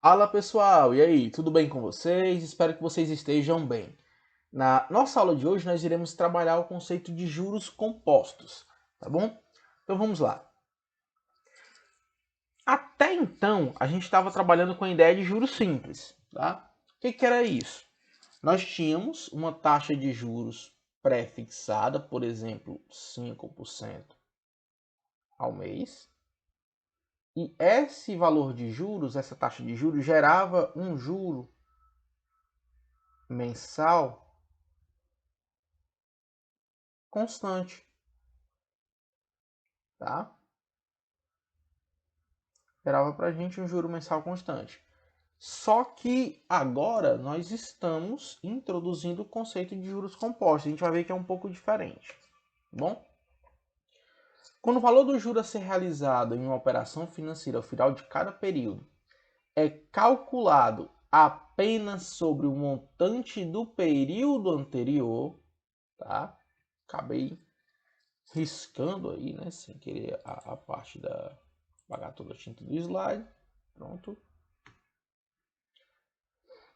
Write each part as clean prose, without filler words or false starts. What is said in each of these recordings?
Fala pessoal, e aí, tudo bem com vocês? Espero que vocês estejam bem. Na nossa aula de hoje nós iremos trabalhar o conceito de juros compostos, tá bom? Então vamos lá. Até então a gente estava trabalhando com a ideia de juros simples, tá? O que era isso? Nós tínhamos uma taxa de juros pré-fixada, por exemplo, 5% ao mês, e esse valor de juros, essa taxa de juros, gerava um juro mensal constante, tá? Gerava para a gente um juro mensal constante. Só que agora nós estamos introduzindo o conceito de juros compostos. A gente vai ver que é um pouco diferente. Bom, quando o valor do juro a ser realizado em uma operação financeira ao final de cada período é calculado apenas sobre o montante do período anterior, tá? Acabei riscando aí, né, sem querer a parte da apagar toda a tinta do slide. Pronto.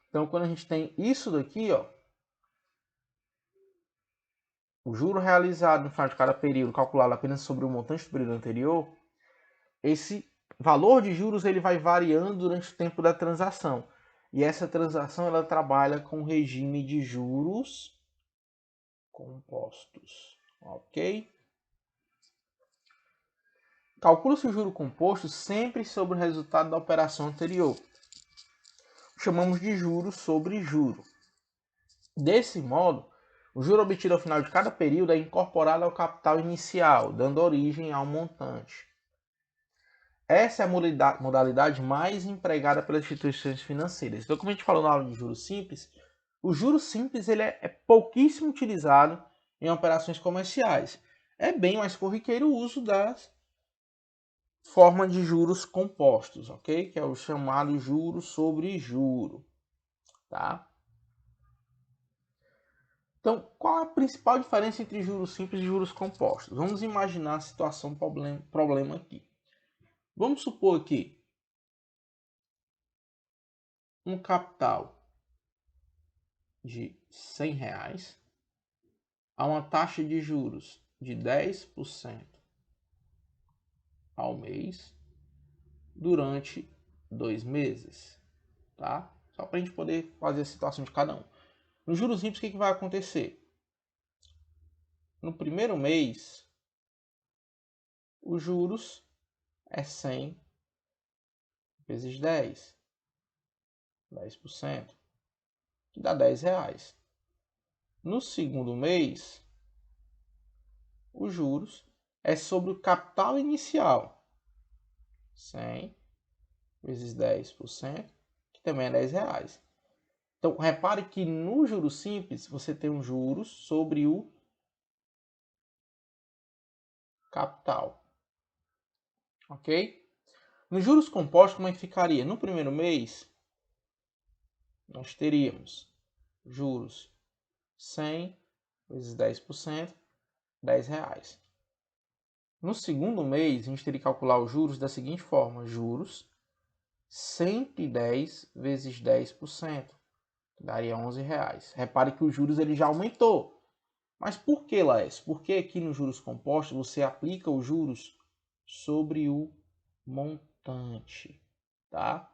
Então, quando a gente tem isso daqui, ó, o juro realizado no final de cada período, calculado apenas sobre o montante do período anterior, esse valor de juros ele vai variando durante o tempo da transação. E essa transação ela trabalha com regime de juros compostos, ok? Calcula-se o juro composto sempre sobre o resultado da operação anterior. Chamamos de juros sobre juro. Desse modo, o juro obtido ao final de cada período é incorporado ao capital inicial, dando origem ao montante. Essa é a modalidade mais empregada pelas instituições financeiras. Então, como a gente falou na aula de juros simples, o juros simples ele é pouquíssimo utilizado em operações comerciais. É bem mais corriqueiro o uso das formas de juros compostos, ok? Que é o chamado juro sobre juro, tá? Então, qual a principal diferença entre juros simples e juros compostos? Vamos imaginar a situação problema aqui. Vamos supor que um capital de R$ 100 a uma taxa de juros de 10% ao mês durante 2 meses, tá? Só para a gente poder fazer a situação de cada um. Nos juros simples, o que vai acontecer? No primeiro mês, os juros é 100 vezes 10%, que dá R$ 10. No segundo mês, os juros é sobre o capital inicial, 100 vezes 10%, que também é R$ 10. Então, repare que no juros simples, você tem um juros sobre o capital, ok? Nos juros compostos, como é que ficaria? No primeiro mês, nós teríamos juros 100 vezes 10%, R$ 10. No segundo mês, a gente teria que calcular os juros da seguinte forma: juros 110 vezes 10%, que daria R$ 11. Repare que os juros ele já aumentou. Mas por que, Laércio? Porque aqui nos juros compostos você aplica os juros sobre o montante, tá?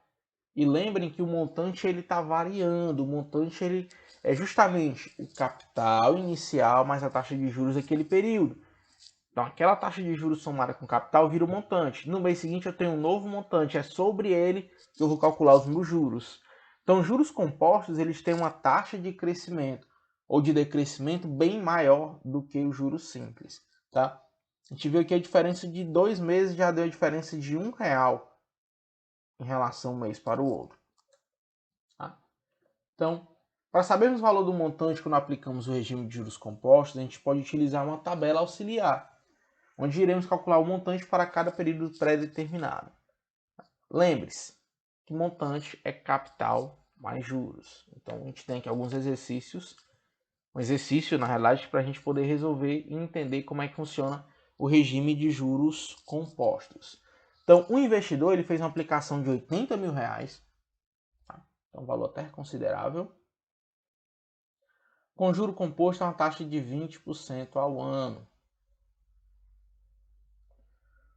E lembrem que o montante ele está variando. O montante ele é justamente o capital inicial mais a taxa de juros daquele período. Então, aquela taxa de juros somada com capital vira o montante. No mês seguinte, eu tenho um novo montante. É sobre ele que eu vou calcular os meus juros. Então, juros compostos eles têm uma taxa de crescimento ou de decrescimento bem maior do que os juros simples. Tá? A gente viu aqui a diferença de 2 meses já deu a diferença de R$ 1 em relação um mês para o outro. Tá? Então, para sabermos o valor do montante quando aplicamos o regime de juros compostos, a gente pode utilizar uma tabela auxiliar onde iremos calcular o montante para cada período pré-determinado. Lembre-se que montante é capital mais juros. Então a gente tem aqui alguns exercícios, um exercício na realidade para a gente poder resolver e entender como é que funciona o regime de juros compostos. Então o investidor ele fez uma aplicação de R$ 80 mil então um valor até considerável. Com juro composto é uma taxa de 20% ao ano.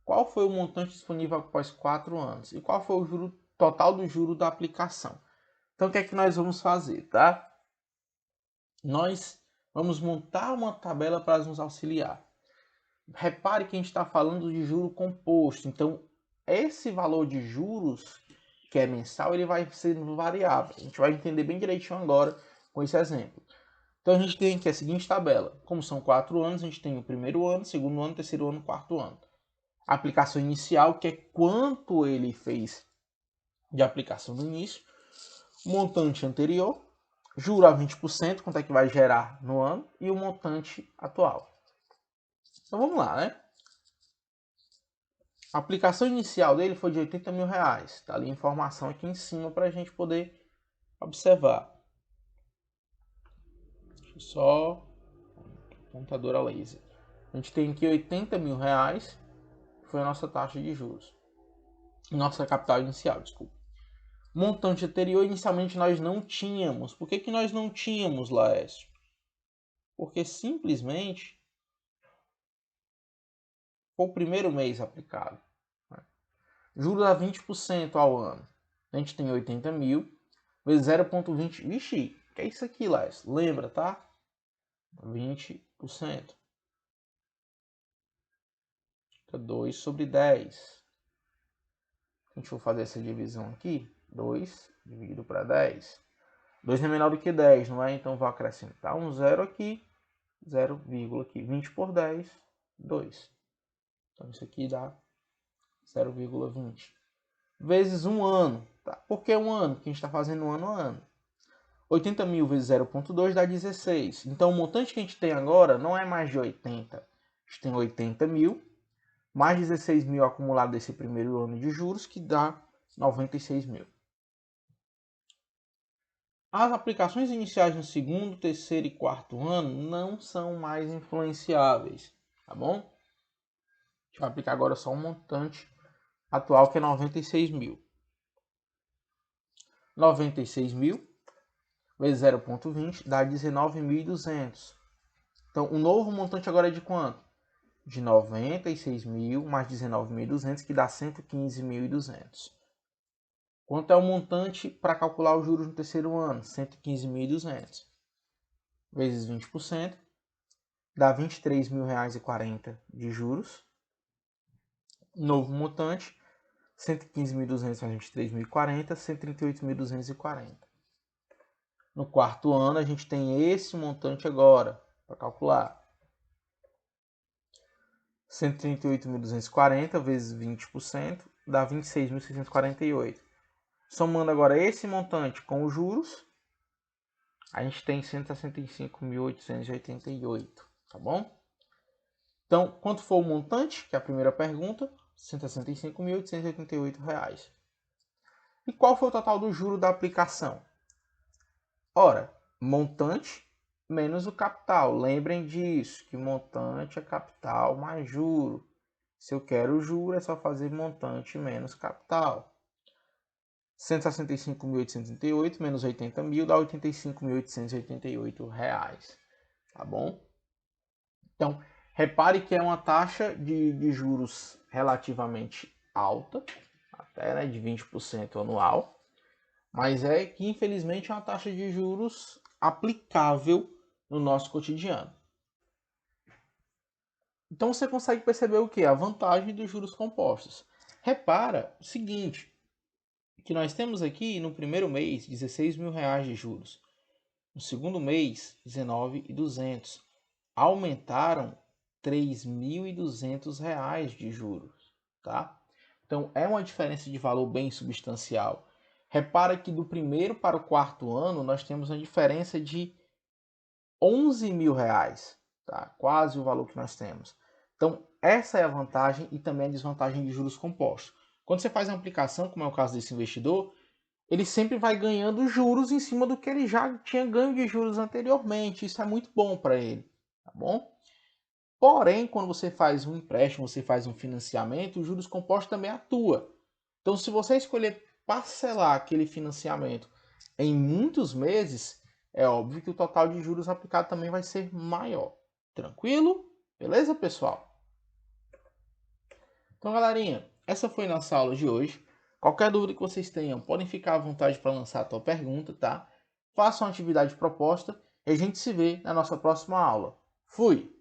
Qual foi o montante disponível após 4 anos? E qual foi o juro total do juro da aplicação? Então, o que é que nós vamos fazer, tá? Nós vamos montar uma tabela para nos auxiliar. Repare que a gente está falando de juro composto. Então, esse valor de juros, que é mensal, ele vai ser variável. A gente vai entender bem direitinho agora com esse exemplo. Então, a gente tem aqui a seguinte tabela. Como são 4 anos, a gente tem o primeiro ano, segundo ano, terceiro ano, quarto ano. A aplicação inicial, que é quanto ele fez de aplicação no início. Montante anterior, juro a 20%, quanto é que vai gerar no ano, e o montante atual. Então vamos lá, né? A aplicação inicial dele foi de 80 mil reais. Tá ali a informação aqui em cima para a gente poder observar. Deixa eu só... Contadora laser. A gente tem aqui 80 mil reais, foi a nossa taxa de juros. Nossa capital inicial, desculpa. Montante anterior, inicialmente nós não tínhamos. Por que nós não tínhamos, Laércio? Porque simplesmente foi o primeiro mês aplicado. Juros a 20% ao ano. A gente tem 80 mil vezes 0,20. Vixe, o que é isso aqui, Laércio? Lembra, tá? 20%. Fica 2 sobre 10. A gente for fazer essa divisão aqui. 2 dividido para 10. 2 é menor do que 10, não é? Então vou acrescentar um zero aqui. 0, aqui. 20 por 10, 2. Então isso aqui dá 0,20. Vezes um ano. Tá? Por que um ano? Porque a gente está fazendo ano a ano. 80 mil vezes 0,2 dá 16. Então o montante que a gente tem agora não é mais de 80. A gente tem 80 mil, mais 16 mil acumulado desse primeiro ano de juros, que dá 96 mil. As aplicações iniciais no segundo, terceiro e quarto ano não são mais influenciáveis, tá bom? A gente vai aplicar agora só um montante atual, que é 96 mil. 96 mil vezes 0,20 dá 19.200. Então, o novo montante agora é de quanto? De 96 mil mais 19.200, que dá 115.200. Quanto é o montante para calcular os juros no terceiro ano? 115.200. Vezes 20%, dá R$ 23.040 de juros. Novo montante, 115.200 mais 23.040, 138.240. No quarto ano, a gente tem esse montante agora, para calcular. 138.240 vezes 20% dá 26.648. Somando agora esse montante com os juros, a gente tem 165.888, tá bom? Então, quanto foi o montante, que é a primeira pergunta? R$ 165.888. E qual foi o total do juro da aplicação? Ora, montante menos o capital. Lembrem disso, que montante é capital mais juro. Se eu quero juro, é só fazer montante menos capital. 165.888 menos 80 mil dá 85.888 reais. Tá bom? Então, repare que é uma taxa de juros relativamente alta, até, né, de 20% anual, mas é que infelizmente é uma taxa de juros aplicável no nosso cotidiano. Então você consegue perceber o que? A vantagem dos juros compostos. Repara o seguinte, que nós temos aqui no primeiro mês 16 mil reais de juros. No segundo mês, 19.200. Aumentaram 3.200 reais de juros, tá? Então é uma diferença de valor bem substancial. Repara que do primeiro para o quarto ano nós temos uma diferença de 11 mil reais, tá? Quase o valor que nós temos. Então essa é a vantagem e também a desvantagem de juros compostos. Quando você faz uma aplicação, como é o caso desse investidor, ele sempre vai ganhando juros em cima do que ele já tinha ganho de juros anteriormente. Isso é muito bom para ele, tá bom? Porém, quando você faz um empréstimo, você faz um financiamento, os juros compostos também atua. Então, se você escolher parcelar aquele financiamento em muitos meses, é óbvio que o total de juros aplicado também vai ser maior. Tranquilo? Beleza, pessoal? Então, galerinha, essa foi nossa aula de hoje. Qualquer dúvida que vocês tenham, podem ficar à vontade para lançar a tua pergunta, tá? Façam a atividade proposta e a gente se vê na nossa próxima aula. Fui!